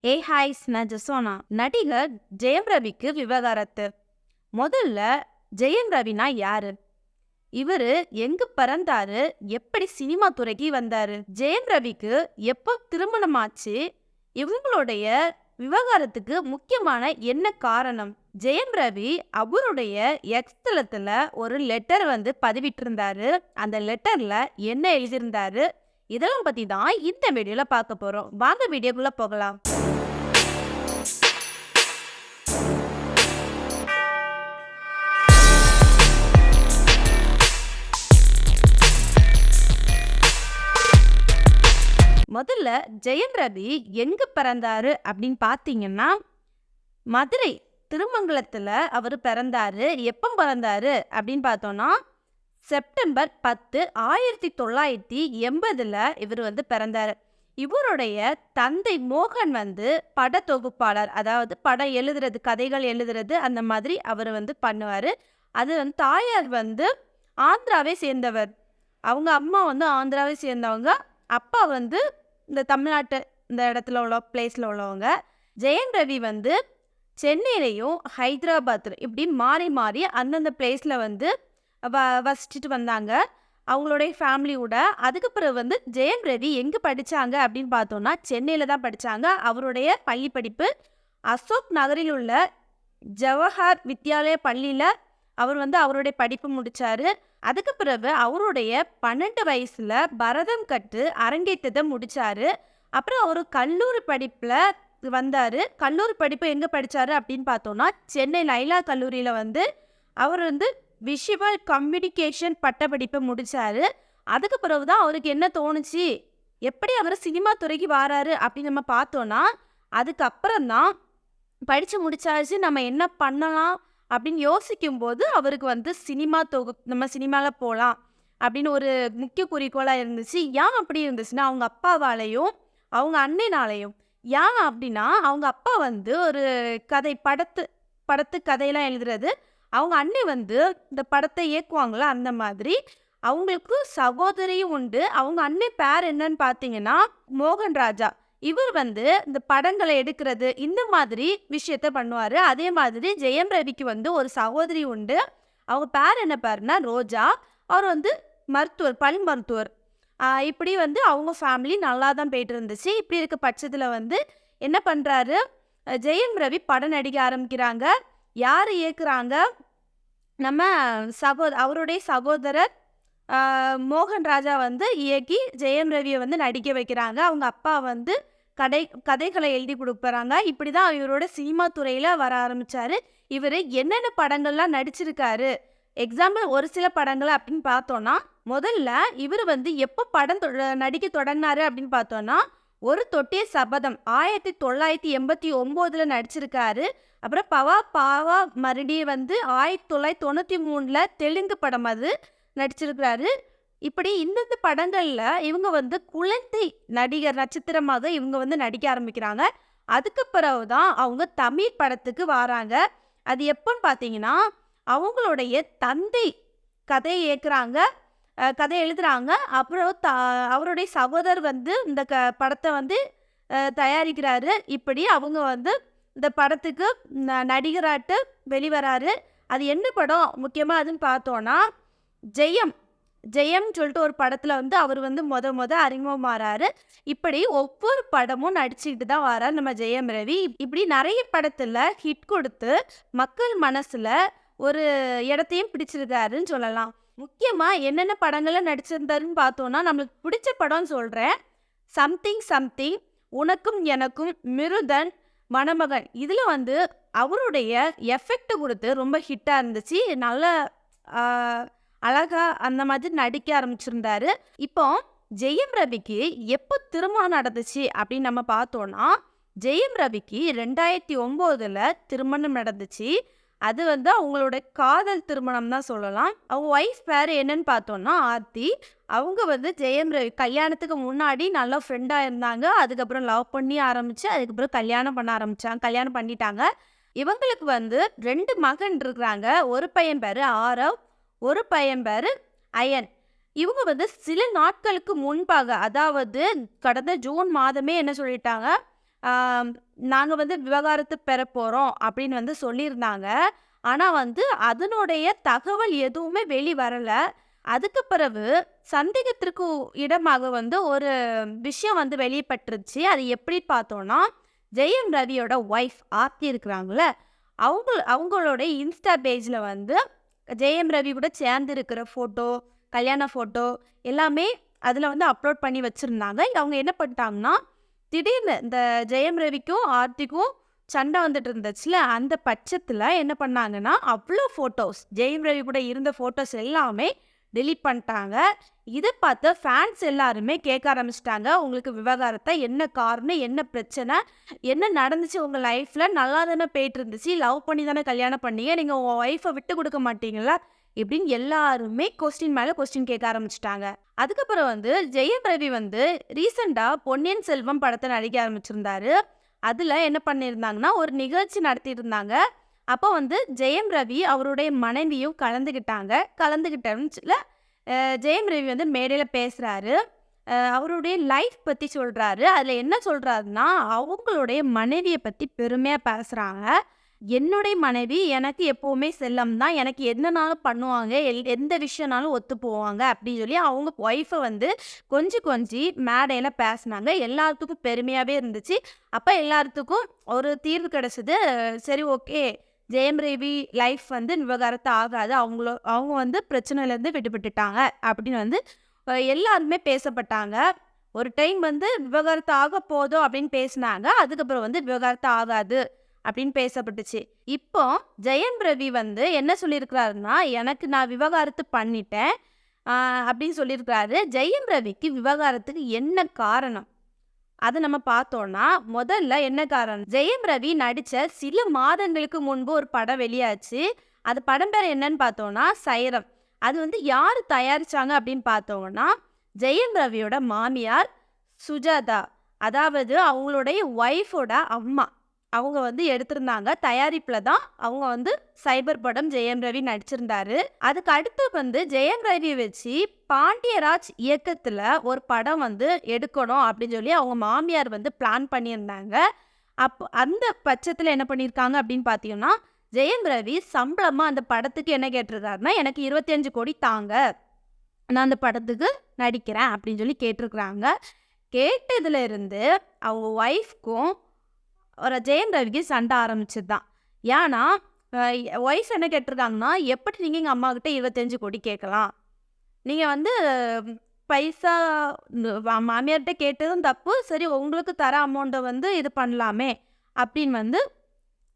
Hi நான் ஜெசோனா. நடிகர் ஜெயம் ரவிக்கு விவகாரத்து. முதல்ல ஜெயம் ரவினா யாரு? இவரு எங்க பிறந்தாரு? எப்படி சினிமா துறைக்கு வந்தாரு? ஜெயம் ரவிக்கு எப்போ திருமணமாச்சு? இவங்களுடைய விவகாரத்துக்கு முக்கியமான என்ன காரணம்? ஜெயம் ரவி அவருடைய எக்ஸ் தளத்துல ஒரு லெட்டர் பதிவிட்டு இருந்தாரு. அந்த லெட்டர்ல என்ன எழுதியிருந்தாரு? இதெல்லாம் பத்தி தான் இந்த வீடியோல பார்க்க போறோம். வாங்க வீடியோக்குள்ள போகலாம். முதல்ல ஜெயம் ரவி எங்க பிறந்தாரு அப்படின்னு பார்த்தீங்கன்னா, மதுரை திருமங்கலத்துல அவர் பிறந்தாரு. எப்போ பிறந்தாரு அப்படின்னு பார்த்தோம்னா, செப்டம்பர் 10, 1980 இவர் பிறந்தாரு. இவருடைய தந்தை மோகன் பட தொகுப்பாளர், அதாவது படம் எழுதுறது, கதைகள் எழுதுறது அந்த மாதிரி அவர் பண்ணுவாரு. அது தாயார் ஆந்திராவை சேர்ந்தவர். அவங்க அம்மா ஆந்திராவை சேர்ந்தவங்க. அப்பா இந்த தமிழ்நாட்டு இந்த இடத்துல உள்ள பிளேஸில் உள்ளவங்க. ஜெயம் ரவி சென்னையிலையும் ஹைதராபாத் இப்படி மாறி மாறி அந்தந்த பிளேஸில் வசிச்சுட்டு வந்தாங்க அவங்களுடைய ஃபேமிலியோட. அதுக்கு பிறகு ஜெயம் ரவி எங்கே படித்தாங்க அப்படின்னு பார்த்தோன்னா, சென்னையில் தான் படித்தாங்க. அவருடைய பள்ளி படிப்பு அசோக் நகரில் உள்ள ஜவஹர் வித்யாலயா பள்ளியில் அவர் அவருடைய படிப்பு முடித்தார். அதுக்கு பிறகு அவருடைய 12 வயசுல பரதம் கற்று அரங்கேற்றத்தை முடிச்சாரு. அப்புறம் அவர் கல்லூரி படிப்புல வந்தாரு. கல்லூரி படிப்பு எங்க படிச்சாரு அப்படின்னு பார்த்தோம்னா, சென்னை லைலா கல்லூரியில அவர் விஷுவல் கம்யூனிகேஷன் பட்டப்படிப்பை முடிச்சாரு. அதுக்கு பிறகுதான் அவருக்கு என்ன தோணுச்சு, எப்படி அவர் சினிமா துறைக்கு வராரு அப்படின்னு நம்ம பார்த்தோம்னா, அதுக்கப்புறம் தான் படிச்சு முடிச்சாச்சு, நம்ம என்ன பண்ணலாம் அப்படின்னு யோசிக்கும்போது அவருக்கு சினிமா நம்ம சினிமாவில் போகலாம் அப்படின்னு ஒரு முக்கிய குறிக்கோளாக இருந்துச்சு. ஏன் அப்படி இருந்துச்சுன்னா, அவங்க அப்பாவாலையும் அவங்க அண்ணனாலையும். ஏன் அப்படின்னா, அவங்க அப்பா ஒரு படத்து கதையெல்லாம் எழுதுறது. அவங்க அண்ணன் இந்த படத்தை இயக்குவாங்களா அந்த மாதிரி. அவங்களுக்கு சகோதரியும் உண்டு. அவங்க அண்ணன் பேர் என்னன்னு பார்த்தீங்கன்னா மோகன் ராஜா. இவர் இந்த படங்களை எடுக்கிறது இந்த மாதிரி விஷயத்த பண்ணுவார். அதே மாதிரி ஜெயம் ரவிக்கு ஒரு சகோதரி உண்டு. அவங்க பேர் என்ன பேருனா ரோஜா. அவர் மருத்துவர், பல் மருத்துவர். இப்படி அவங்க ஃபேமிலி நல்லா தான் போயிட்டு இருந்துச்சு. இப்படி இருக்க பட்சத்தில் என்ன பண்ணுறாரு, ஜெயம் ரவி படம் நடிக்க ஆரம்பிக்கிறாங்க. யார் இயக்குறாங்க? நம்ம அவருடைய சகோதரர் மோகன் ராஜா இயக்கி ஜெயம் ரவியை நடிக்க வைக்கிறாங்க. அவங்க அப்பா கதைகளை எழுதி கொடுக்குறாங்க. இப்படி தான் இவரோட சினிமா துறையில் வர ஆரம்பித்தார். இவர் என்னென்ன படங்கள்லாம் நடிச்சிருக்காரு, எக்ஸாம்பிள் ஒரு சில படங்கள் அப்படின்னு பார்த்தோன்னா, முதல்ல இவர் எப்போ படம் நடிக்க தொடங்கினாரு அப்படின்னு பார்த்தோன்னா, ஒரு தொட்டிய சபதம் 1989 நடிச்சிருக்காரு. அப்புறம் பவா பாவா மறுபடி 1993 தெலுங்கு படம் அது நடிச்சிருக்கிறாரு. இப்படி இந்தந்த படங்கள்ல இவங்க குழந்தை நடிகர் நட்சத்திரமாக இவங்க நடிக்க ஆரம்பிக்கிறாங்க. அதுக்கு பிறகுதான் அவங்க தமிழ் படத்துக்கு வராங்க. அது எப்போன்னு பார்த்தீங்கன்னா, அவங்களுடைய தந்தை கதை இயக்குறாங்க, கதை எழுதுறாங்க. அப்புறம் அவருடைய சகோதரர் இந்த படத்தை தயாரிக்கிறாரு. இப்படி அவங்க இந்த படத்துக்கு நடிகராட்டு வெளிவராரு. அது என்ன படம் முக்கியமாக அதுன்னு பார்த்தோன்னா, ஜெயம்னு சொல்லிட்டு ஒரு படத்தில் அவர் மொத அறிமுகமாறாரு. இப்படி ஒவ்வொரு படமும் நடிச்சுக்கிட்டு தான் வரார் நம்ம ஜெயம் ரவி. இப்படி நிறைய படத்தில் ஹிட் கொடுத்து மக்கள் மனசில் ஒரு இடத்தையும் பிடிச்சிருக்காருன்னு சொல்லலாம். முக்கியமாக என்னென்ன படங்கள்லாம் நடிச்சிருந்தாருன்னு பார்த்தோன்னா, நம்மளுக்கு பிடிச்ச படம்னு சொல்கிறேன். சம்திங் சம்திங், உனக்கும் எனக்கும், மிருதன், மணமகன். இதில் அவருடைய எஃபெக்ட் கொடுத்து ரொம்ப ஹிட்டாக இருந்துச்சு. நல்ல அழகா அந்த மாதிரி நடிக்க ஆரம்பிச்சிருந்தாரு. இப்போ ஜெயம் ரவிக்கு எப்போ திருமணம் நடந்துச்சு அப்படின்னு நம்ம பார்த்தோன்னா, ஜெயம் ரவிக்கு 2009 திருமணம் நடந்துச்சு. அது அவங்களோட காதல் திருமணம் தான் சொல்லலாம். அவங்க ஒய்ஃப் பேர் என்னன்னு பார்த்தோன்னா ஆர்த்தி. அவங்க ஜெயம் ரவி கல்யாணத்துக்கு முன்னாடி நல்லா ஃப்ரெண்டாக இருந்தாங்க. அதுக்கப்புறம் லவ் பண்ணி ஆரம்பிச்சு அதுக்கப்புறம் கல்யாணம் பண்ணிட்டாங்க. இவங்களுக்கு 2 மகன் இருக்கிறாங்க. ஒரு பையன் பேர் ஆரவ், ஒரு பையன் பேர் அயன். இவங்க சில நாட்களுக்கு முன்பாக, அதாவது கடந்த ஜூன் மாதமே என்ன சொல்லிட்டாங்க, நாங்க வந்து விவாகரத்து பெறப் போறோம் அப்படின்னு வந்து சொல்லியிருந்தாங்க. ஆனா வந்து அதனுடைய தகவல் எதுவுமே வரல. அதுக்கு பிறகு சந்தேகத்திற்கு இடமாக வந்து ஒரு விஷயம் வந்து வெளிப்பட்டுருச்சு. அது எப்படி பார்த்தோம்னா, ஜெயம் ரவியோட ஒய்ஃப் ஆர்த்தி இருக்கிறாங்கல்ல, அவங்களோட இன்ஸ்டா பேஜ்ல வந்து ஜெயம் ரவி கூட சேர்ந்து இருக்கிற ஃபோட்டோ, கல்யாண ஃபோட்டோ எல்லாமே அதில வந்து அப்லோட் பண்ணி வச்சிருந்தாங்க. அவங்க என்ன பண்ணிட்டாங்கன்னா, திடீர்னு இந்த ஜெயம் ரவிக்கும், ஆர்த்திக்கும் சண்டை வந்துட்டு இருந்துச்சுல, அந்த பட்சத்தில என்ன பண்ணாங்கன்னா, அவ்ளோ ஃபோட்டோஸ் ஜெயம் ரவி கூட இருந்த ஃபோட்டோஸ் எல்லாமே டெலீட் பண்ணிட்டாங்க. இத பார்த்து ஃபேன்ஸ் எல்லாருமே கேட்க ஆரம்பிச்சுட்டாங்க. உங்களுக்கு விவாகரத்தா? என்ன காரணம்? என்ன பிரச்சனை? என்ன நடந்துச்சு உங்க லைஃப்ல? நல்லா தானே போயிட்டு இருந்துச்சு. லவ் பண்ணி தானே கல்யாணம் பண்ணீங்க. நீங்க உங்க ஒய்ஃப விட்டு குடுக்க மாட்டீங்களா? இப்படின்னு எல்லாருமே கொஸ்டின் மேல கொஸ்டின் கேட்க ஆரம்பிச்சுட்டாங்க. அதுக்கப்புறம் வந்து ஜெயம் ரவி வந்து ரீசெண்டா பொன்னியின் செல்வன் படத்த நடிக்க ஆரம்பிச்சிருந்தாரு. அதுல என்ன பண்ணியிருந்தாங்கன்னா, ஒரு நிகழ்ச்சி நடத்திட்டு இருந்தாங்க. அப்போ வந்து ஜெயம் ரவி அவருடைய மனைவியும் கலந்துக்கிட்டாங்க. கலந்துக்கிட்டதுல ஜெயம் ரவி வந்து மேடையில பேசுறாரு. அவருடைய லைஃப் பத்தி சொல்றாரு. அதுல என்ன சொல்றாருன்னா, அவங்களுடைய மனைவிய பத்தி பெருமையா பேசுறாங்க. என்னுடைய மனைவி எனக்கு எப்பவுமே செல்லம் தான். எனக்கு என்னனாலும் பண்ணுவாங்க. எந்த விஷயம்னாலும் ஒத்து போவாங்க அப்படின்னு சொல்லி அவங்க ஒய்ஃப வந்து கொஞ்சி மேடையில பேசுனாங்க. எல்லாத்துக்கும் பெருமையாவே இருந்துச்சு. அப்ப எல்லாத்துக்கும் ஒரு தீர்வு கிடைச்சது. சரி ஓகே. ஜெயம் ரவி லைஃப் வந்து விவாகரத்து ஆகாது. அவங்க வந்து பிரச்சனையிலேருந்து விடுபட்டுட்டாங்க அப்படின்னு வந்து எல்லாருமே பேசப்பட்டாங்க. ஒரு டைம் வந்து விவாகரத்து ஆக போதும் அப்படின்னு பேசினாங்க. அதுக்கப்புறம் வந்து விவாகரத்து ஆகாது அப்படின்னு பேசப்பட்டுச்சு. இப்போ ஜெயம் ரவி வந்து என்ன சொல்லியிருக்கிறாருன்னா, எனக்கு நான் விவாகரத்து பண்ணிட்டேன் அப்படின்னு சொல்லியிருக்கிறாரு. ஜெயம் ரவிக்கு விவாகரத்துக்கு என்ன காரணம்? அத நம்ம பார்த்தோம்னா, முதல்ல என்ன காரணம்? ஜெயம் ரவி நடிச்ச சில மாதங்களுக்கு முன்பு ஒரு படம் வெளியாச்சு. அது படம் பேர் என்னன்னு பார்த்தோம்னா, சைரம். அது வந்து யாரு தயாரிச்சாங்க அப்படின்னு பார்த்தோம்னா, ஜெயம் ரவியோட மாமியார் சுஜாதா. அதாவது அவங்களுடைய ஒய்ஃபோட அம்மா. அவங்க வந்து எடுத்திருந்தாங்க. தயாரிப்புல தான் அவங்க வந்து சைபர் படம் ஜெயம் ரவி நடிச்சிருந்தாரு. அதுக்கு அடுத்து வந்து ஜெயம் ரவிய வச்சு பாண்டியராஜ் இயக்கத்துல ஒரு படம் வந்து எடுக்கணும் அப்படின்னு சொல்லி அவங்க மாமியார் வந்து பிளான் பண்ணியிருந்தாங்க. அப்போ அந்த பட்சத்துல என்ன பண்ணியிருக்காங்க அப்படின்னு பார்த்தீங்கன்னா, ஜெயம் ரவி சம்பளமா அந்த படத்துக்கு என்ன கேட்டிருக்காருன்னா, எனக்கு 25 கோடி தாங்க. நான் அந்த படத்துக்கு நடிக்கிறேன் அப்படின்னு சொல்லி கேட்டிருக்கிறாங்க. கேட்டதுல இருந்து அவங்க ஒய்ஃப்க்கும் ஒரு ஜெயம் ரவிக்கு சண்டை ஆரம்பிச்சது தான். ஏன்னா ஒய்ஃப் என்ன கேட்டிருக்காங்கன்னா, எப்படி நீங்க எங்க அம்மாகிட்ட 25 கோடி கேட்கலாம்? நீங்க வந்து பைசா மாமியார்ட்ட கேட்டதும் தப்பு. சரி உங்களுக்கு தர அமௌண்ட்ட வந்து இது பண்ணலாமே அப்படின்னு வந்து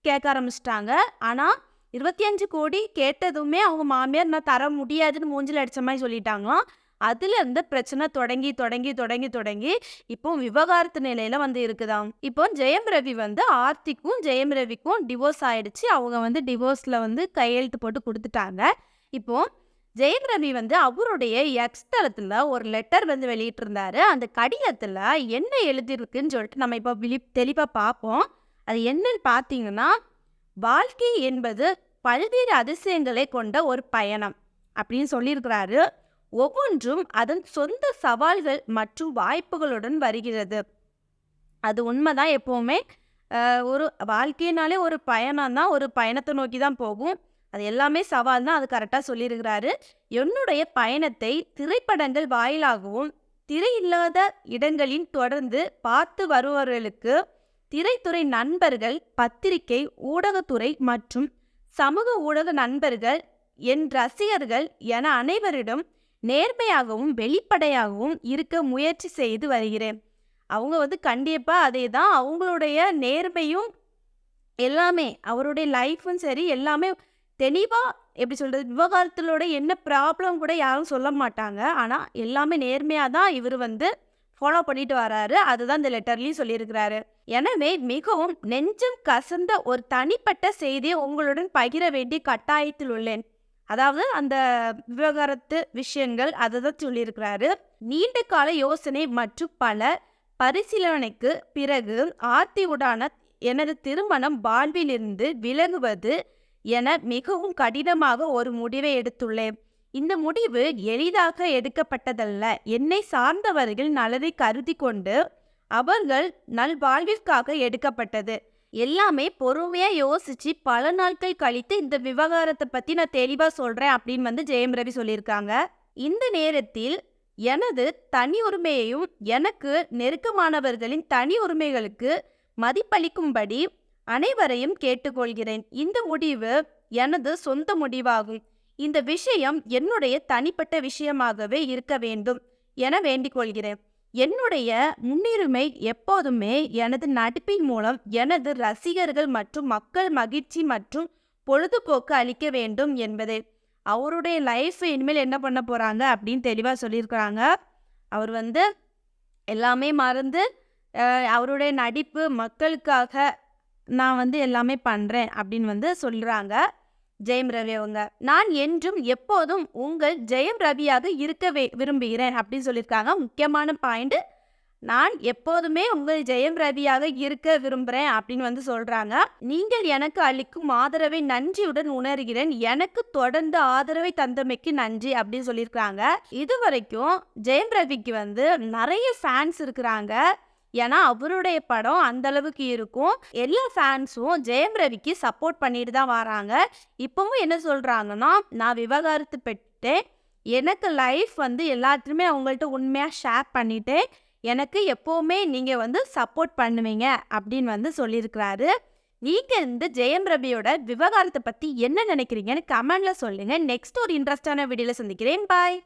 கேட்க ஆரம்பிச்சுட்டாங்க. ஆனா 25 கோடி கேட்டதுமே அவங்க மாமியார் நான் தர முடியாதுன்னு மூஞ்சில அடிச்ச மாரி சொல்லிட்டாங்களாம். அதுலேருந்து பிரச்சனை தொடங்கி இப்போ விவாகரத்து நிலையில வந்து இருக்குதாம். இப்போ ஜெயம் ரவி வந்து ஆர்த்திக்கும் ஜெயம் ரவிக்கும் டிவோர்ஸ் ஆயிடுச்சு. அவங்க வந்து டிவோர்ஸ்ல வந்து கையெழுத்து போட்டு குடுத்துட்டாங்க. இப்போ ஜெயம் ரவி வந்து அவருடைய எக்ஸ் தளத்துல ஒரு லெட்டர் வந்து வெளியிட்டிருந்தாரு. அந்த கடிதத்துல என்ன எழுதியிருக்குன்னு சொல்லிட்டு நம்ம இப்போ தெளிவா பார்ப்போம். அது என்னன்னு பார்த்தீங்கன்னா, வாழ்க்கை என்பது பல்வேறு அதிசயங்களை கொண்ட ஒரு பயணம் அப்படின்னு சொல்லியிருக்கிறாரு. ஒவ்வொன்றும் அதன் சொந்த சவால்கள் மற்றும் வாய்ப்புகளுடன் வருகிறது. அது உண்மைதான் எப்பவுமே. ஒரு வாழ்க்கைனாலே ஒரு பயணம் தான். ஒரு பயணத்தை நோக்கி தான் போகும். அது எல்லாமே சவால் தான். அது கரெக்டா சொல்லியிருக்கிறாரு. என்னுடைய பயணத்தை திரைப்படங்கள் வாயிலாகவும், திரை இல்லாத இடங்களில் தொடர்ந்து பார்த்து வருபவர்களுக்கு திரைத்துறை நண்பர்கள், பத்திரிகை, ஊடகத்துறை மற்றும் சமூக ஊடக நண்பர்கள், என் ரசிகர்கள் என அனைவரிடம் நேர்மையாகவும் வெளிப்படையாகவும் இருக்க முயற்சி செய்து வருகிறேன். அவங்க வந்து கண்டிப்பா அதே தான். அவங்களுடைய நேர்மையும் எல்லாமே அவருடைய லைஃப்பும் சரி எல்லாமே தெளிவா எப்படி சொல்றது, விவகாரத்திலோட என்ன ப்ராப்ளம் கூட யாரும் சொல்ல மாட்டாங்க. ஆனா எல்லாமே நேர்மையா தான் இவர் வந்து ஃபாலோ பண்ணிட்டு வராரு. அதுதான் இந்த லெட்டர்லயும் சொல்லியிருக்கிறாரு. எனவே மிகவும் நெஞ்சம் கசந்த ஒரு தனிப்பட்ட செய்தியை உங்களுடன் பகிர வேண்டிய கட்டாயத்தில் உள்ளேன். அதாவது அந்த விவகாரத்து விஷயங்கள் அதை தான் சொல்லியிருக்கிறாரு. நீண்ட கால யோசனை மற்றும் பல பரிசீலனைக்கு பிறகு ஆர்த்தியுடான எனது திருமணம் வாழ்விலிருந்து விலகுவது என மிகவும் கடினமாக ஒரு முடிவை எடுத்துள்ளேன். இந்த முடிவு எளிதாக எடுக்கப்பட்டதல்ல. என்னை சார்ந்தவர்கள் நலனை கருதி கொண்டு அவர்கள் நல்வாழ்விற்காக எடுக்கப்பட்டது. எல்லாமே பொறுமையா யோசிச்சு பல நாட்கள் கழித்து இந்த விவகாரத்தை பத்தி நான் தெளிவா சொல்றேன் அப்படின்னு வந்து ஜெயம் ரவி சொல்லியிருக்காங்க. இந்த நேரத்தில் எனது தனி உரிமையையும் எனக்கு நெருக்கமானவர்களின் தனி உரிமைகளுக்கு மதிப்பளிக்கும்படி அனைவரையும் கேட்டுக்கொள்கிறேன். இந்த முடிவு எனது சொந்த முடிவாகும். இந்த விஷயம் என்னுடைய தனிப்பட்ட விஷயமாகவே இருக்க வேண்டும் என வேண்டிக் கொள்கிறேன். என்னுடைய முன்னுரிமை எப்போதுமே எனது நடிப்பின் மூலம் எனது ரசிகர்கள் மற்றும் மக்கள் மகிழ்ச்சி மற்றும் பொழுதுபோக்கு அளிக்க வேண்டும் என்பதே. அவருடைய லைஃப் இனிமேல் என்ன பண்ண போறாங்க அப்படின்னு தெளிவாக சொல்லியிருக்கிறாங்க. அவர் வந்து எல்லாமே மறந்து அவருடைய நடிப்பு மக்களுக்காக நான் வந்து எல்லாமே பண்றேன் அப்படின்னு வந்து சொல்றாங்க ஜெயம் ரவி அவங்க. நான் என்றும் எப்போதும் உங்கள் ஜெயம் ரவியாக இருக்க விரும்புகிறேன் அப்படின்னு சொல்லியிருக்காங்க. முக்கியமான பாயிண்ட், நான் எப்போதுமே உங்கள் ஜெயம் ரவியாக இருக்க விரும்புகிறேன் அப்படின்னு வந்து சொல்கிறாங்க. நீங்கள் எனக்கு அளிக்கும் ஆதரவை நன்றியுடன் உணர்கிறேன். எனக்கு தொடர்ந்து ஆதரவை தந்தமைக்கு நன்றி அப்படின்னு சொல்லியிருக்காங்க. இது வரைக்கும் ஜெயம் ரவிக்கு வந்து நிறைய ஃபேன்ஸ் இருக்கிறாங்க. ஏன்னா அவருடைய படம் அந்த அளவுக்கு இருக்கும். எல்லா ஃபேன்ஸும் ஜெயம் ரவிக்கு சப்போர்ட் பண்ணிட்டு தான் வராங்க. இப்பவும் என்ன சொல்கிறாங்கன்னா, நான் விவகாரத்து பெற்றேன், எனக்கு லைஃப் வந்து எல்லாத்துலேயுமே அவங்கள்ட்ட உண்மையாக ஷேர் பண்ணிட்டேன், எனக்கு எப்போவுமே நீங்கள் வந்து சப்போர்ட் பண்ணுவீங்க அப்படின்னு வந்து சொல்லியிருக்கிறாரு. நீங்கள் இந்த ஜெயம் ரவியோட விவகாரத்தை பற்றி என்ன நினைக்கிறீங்கன்னு கமெண்டில் சொல்லுங்கள். நெக்ஸ்ட் ஒரு இன்ட்ரெஸ்டான வீடியோவில் சந்திக்கிறேன். பாய்.